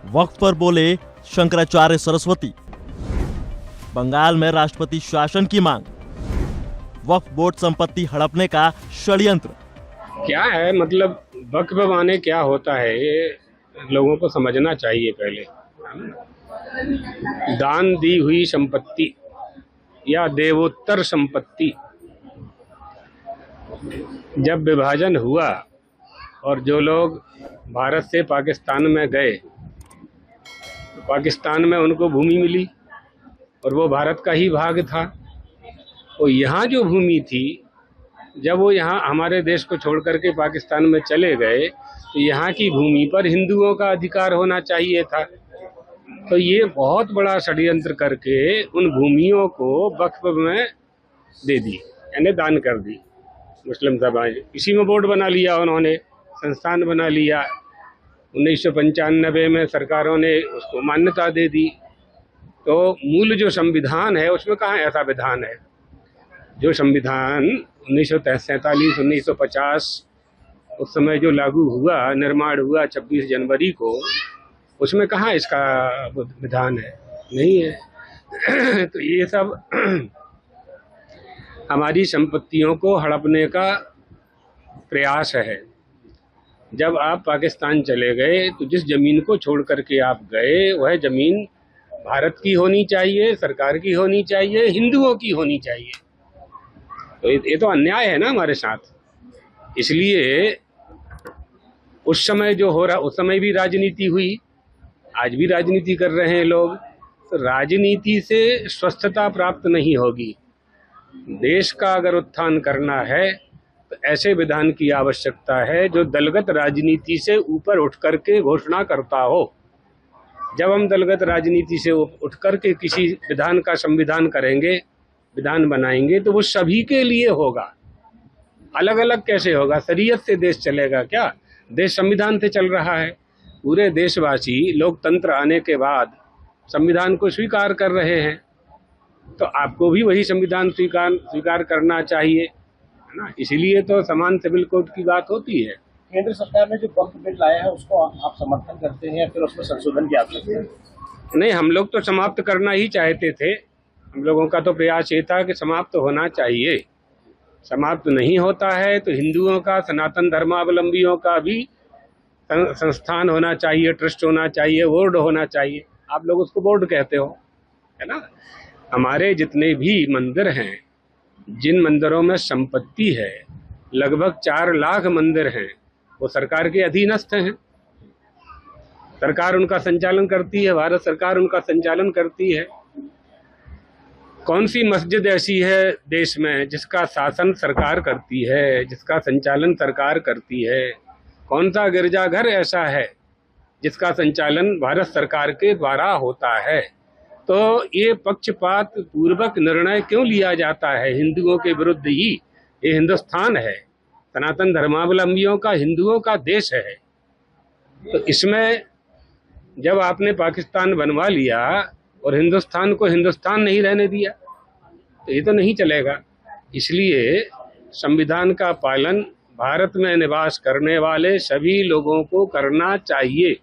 वक्फ पर बोले शंकराचार्य सरस्वती। बंगाल में राष्ट्रपति शासन की मांग। वक्फ बोर्ड संपत्ति हड़पने का षड्यंत्र। क्या है मतलब वक्फ माने क्या होता है, ये लोगों को समझना चाहिए। पहले दान दी हुई संपत्ति या देवोत्तर संपत्ति, जब विभाजन हुआ और जो लोग भारत से पाकिस्तान में गए, तो पाकिस्तान में उनको भूमि मिली और वो भारत का ही भाग था। तो यहाँ जो भूमि थी, जब वो यहाँ हमारे देश को छोड़ करके पाकिस्तान में चले गए, तो यहाँ की भूमि पर हिंदुओं का अधिकार होना चाहिए था। तो ये बहुत बड़ा षड्यंत्र करके उन भूमियों को वक्फ में दे दी, यानी दान कर दी मुस्लिम समाज। इसी में बोर्ड बना लिया उन्होंने, संस्थान बना लिया। 1995 में सरकारों ने उसको मान्यता दे दी। तो मूल जो संविधान है उसमें कहाँ ऐसा विधान है? जो संविधान 1947, 1950 उस समय जो लागू हुआ, निर्माण हुआ 26 जनवरी को, उसमें कहाँ इसका विधान है? नहीं है। तो ये सब हमारी संपत्तियों को हड़पने का प्रयास है। जब आप पाकिस्तान चले गए तो जिस जमीन को छोड़ करके आप गए, वह जमीन भारत की होनी चाहिए, सरकार की होनी चाहिए, हिंदुओं की होनी चाहिए। तो ये तो अन्याय है ना हमारे साथ। इसलिए उस समय जो हो रहा, उस समय भी राजनीति हुई, आज भी राजनीति कर रहे हैं लोग। तो राजनीति से स्वस्थता प्राप्त नहीं होगी। देश का अगर उत्थान करना है तो ऐसे विधान की आवश्यकता है जो दलगत राजनीति से ऊपर उठ करके घोषणा करता हो। जब हम दलगत राजनीति से उठ करके किसी विधान का संविधान करेंगे, विधान बनाएंगे, तो वो सभी के लिए होगा। अलग अलग कैसे होगा? शरीयत से देश चलेगा क्या? देश संविधान से चल रहा है। पूरे देशवासी लोकतंत्र आने के बाद संविधान को स्वीकार कर रहे हैं, तो आपको भी वही संविधान स्वीकार करना चाहिए, है ना? इसीलिए तो समान सिविल कोड की बात होती है। केंद्र सरकार ने जो वक्फ बिल लाया है उसको आप समर्थन करते हैं या फिर उसमें संशोधन की आवश्यकता है? नहीं, हम लोग तो समाप्त करना ही चाहते थे। हम लोगों का तो प्रयास ये था कि समाप्त होना चाहिए। समाप्त नहीं होता है तो हिंदुओं का, सनातन धर्मावलंबियों का भी संस्थान होना चाहिए, ट्रस्ट होना चाहिए, बोर्ड होना चाहिए। आप लोग उसको बोर्ड कहते हो, है ना? हमारे जितने भी मंदिर हैं, जिन मंदिरों में संपत्ति है, लगभग 4 लाख मंदिर हैं, वो सरकार के अधीनस्थ हैं। सरकार उनका संचालन करती है, भारत सरकार उनका संचालन करती है। कौन सी मस्जिद ऐसी है देश में जिसका शासन सरकार करती है, जिसका संचालन सरकार करती है? कौन सा गिरजाघर ऐसा है जिसका संचालन भारत सरकार के द्वारा होता है? तो ये पक्षपात पूर्वक निर्णय क्यों लिया जाता है हिंदुओं के विरुद्ध ही? ये हिंदुस्तान है, सनातन धर्मावलंबियों का, हिंदुओं का देश है। तो इसमें जब आपने पाकिस्तान बनवा लिया और हिंदुस्तान को हिंदुस्तान नहीं रहने दिया, तो ये तो नहीं चलेगा। इसलिए संविधान का पालन भारत में निवास करने वाले सभी लोगों को करना चाहिए।